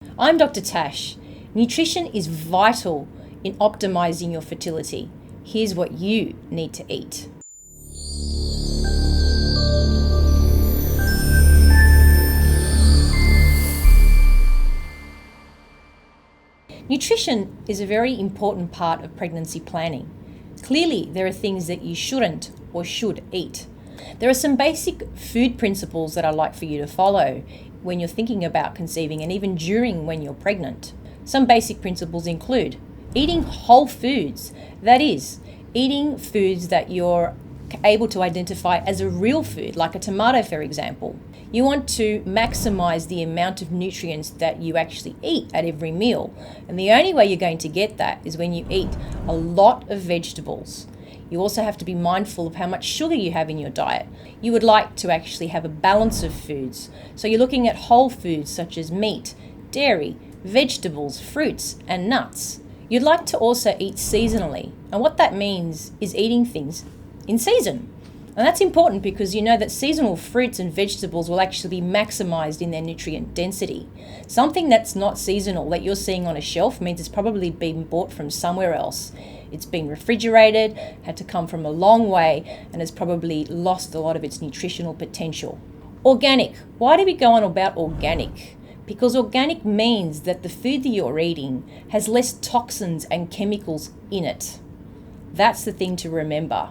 I'm Dr. Tash. Nutrition is vital in optimizing your fertility. Here's what you need to eat. Nutrition is a very important part of pregnancy planning. Clearly, there are things that you shouldn't or should eat. There are some basic food principles that I'd like for you to follow when you're thinking about conceiving and even during when you're pregnant. Some basic principles include eating whole foods, that is, eating foods that you're able to identify as a real food, like a tomato, for example. You want to maximize the amount of nutrients that you actually eat at every meal. And the only way you're going to get that is when you eat a lot of vegetables. You also have to be mindful of how much sugar you have in your diet. You would like to actually have a balance of foods. So you're looking at whole foods such as meat, dairy, vegetables, fruits, and nuts. You'd like to also eat seasonally. And what that means is eating things in season. And that's important because you know that seasonal fruits and vegetables will actually be maximized in their nutrient density. Something that's not seasonal that you're seeing on a shelf means it's probably been bought from somewhere else. It's been refrigerated, had to come from a long way, and has probably lost a lot of its nutritional potential. Organic. Why do we go on about organic? Because organic means that the food that you're eating has less toxins and chemicals in it. That's the thing to remember.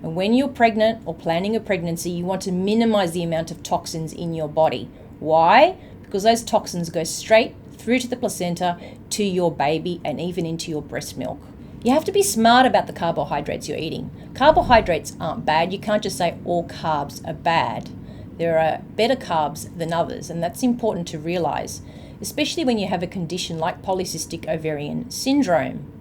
And when you're pregnant or planning a pregnancy, you want to minimize the amount of toxins in your body. Why? Because those toxins go straight through to the placenta, to your baby, and even into your breast milk. You have to be smart about the carbohydrates you're eating. Carbohydrates aren't bad. You can't just say all carbs are bad. There are better carbs than others, and that's important to realize, especially when you have a condition like polycystic ovarian syndrome.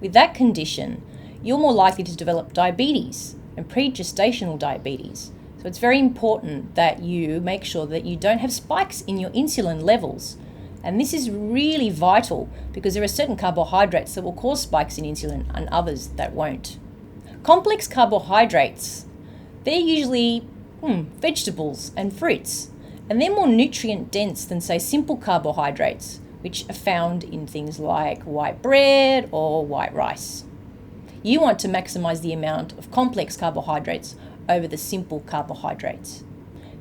With that condition, you're more likely to develop diabetes and pregestational diabetes. So it's very important that you make sure that you don't have spikes in your insulin levels. And this is really vital because there are certain carbohydrates that will cause spikes in insulin and others that won't. Complex carbohydrates, they're usually vegetables and fruits, and they're more nutrient dense than, say, simple carbohydrates, which are found in things like white bread or white rice. You want to maximize the amount of complex carbohydrates over the simple carbohydrates.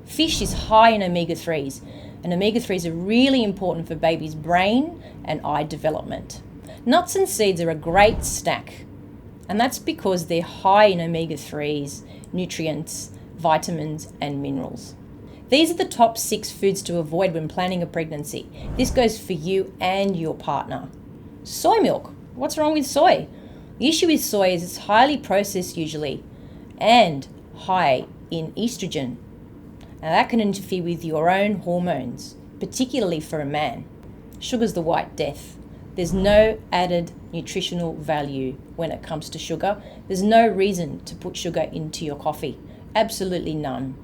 Fish is high in omega-3s, and omega-3s are really important for baby's brain and eye development. Nuts and seeds are a great snack, and that's because they're high in omega-3s, nutrients, vitamins, and minerals. These are the top 6 foods to avoid when planning a pregnancy. This goes for you and your partner. Soy milk. What's wrong with soy? The issue with soy is it's highly processed usually and high in estrogen. Now that can interfere with your own hormones, particularly for a man. Sugar's the white death. There's no added nutritional value when it comes to sugar. There's no reason to put sugar into your coffee. Absolutely none.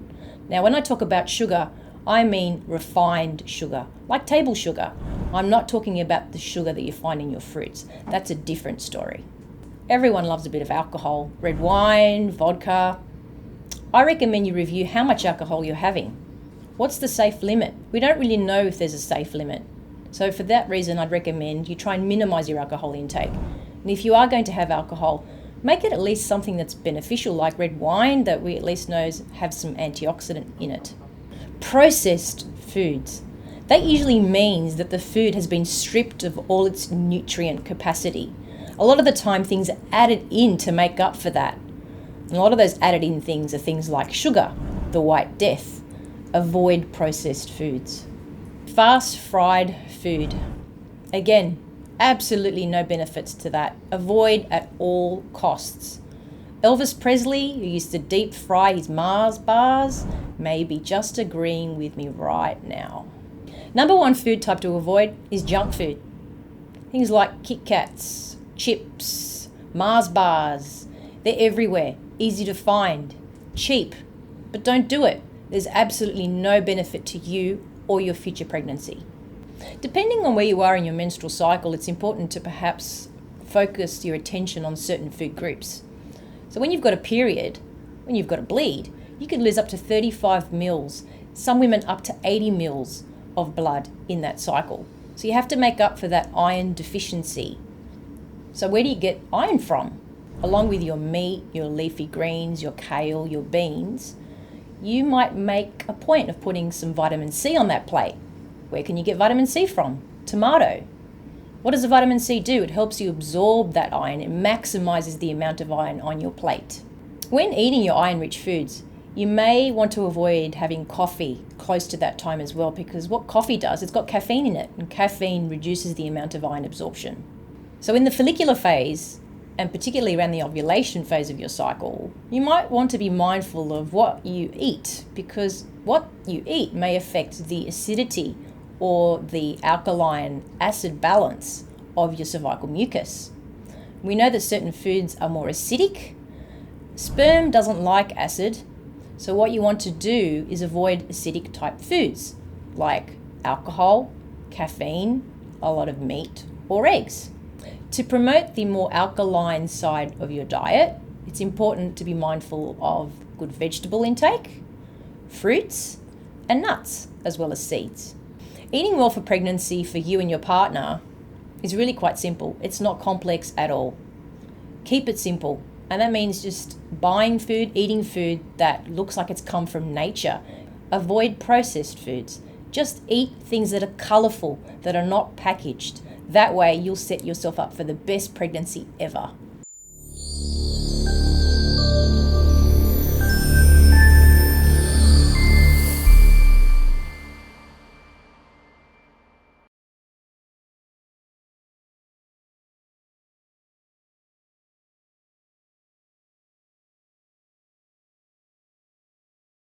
Now when I talk about sugar, I mean refined sugar, like table sugar. I'm not talking about the sugar that you find in your fruits. That's a different story. Everyone loves a bit of alcohol, red wine, vodka. I recommend you review how much alcohol you're having. What's the safe limit? We don't really know if there's a safe limit. So for that reason, I'd recommend you try and minimize your alcohol intake. And if you are going to have alcohol, make it at least something that's beneficial, like red wine that we at least know have some antioxidant in it. Processed foods. That usually means that the food has been stripped of all its nutrient capacity. A lot of the time, things are added in to make up for that. And a lot of those added in things are things like sugar, the white death. Avoid processed foods. Fast fried food. Again, absolutely no benefits to that. Avoid at all costs. Elvis Presley, who used to deep fry his Mars bars, may be just agreeing with me right now. Number 1 food type to avoid is junk food. Things like Kit Kats, chips, Mars bars. They're everywhere, easy to find, cheap, but don't do it. There's absolutely no benefit to you or your future pregnancy. Depending on where you are in your menstrual cycle, it's important to perhaps focus your attention on certain food groups. So when you've got a period, when you've got a bleed, you can lose up to 35 mils, some women up to 80 mils of blood in that cycle. So you have to make up for that iron deficiency. So where do you get iron from? Along with your meat, your leafy greens, your kale, your beans, you might make a point of putting some vitamin C on that plate. Where can you get vitamin C from? Tomato. What does the vitamin C do? It helps you absorb that iron. It maximizes the amount of iron on your plate. When eating your iron-rich foods, you may want to avoid having coffee close to that time as well, because what coffee does, it's got caffeine in it, and caffeine reduces the amount of iron absorption. So in the follicular phase, and particularly around the ovulation phase of your cycle, you might want to be mindful of what you eat, because what you eat may affect the acidity or the alkaline acid balance of your cervical mucus. We know that certain foods are more acidic. Sperm doesn't like acid, so what you want to do is avoid acidic type foods like alcohol, caffeine, a lot of meat, or eggs. To promote the more alkaline side of your diet, it's important to be mindful of good vegetable intake, fruits, and nuts, as well as seeds. Eating well for pregnancy for you and your partner is really quite simple. It's not complex at all. Keep it simple. And that means just buying food, eating food that looks like it's come from nature. Avoid processed foods. Just eat things that are colourful, that are not packaged. That way you'll set yourself up for the best pregnancy ever.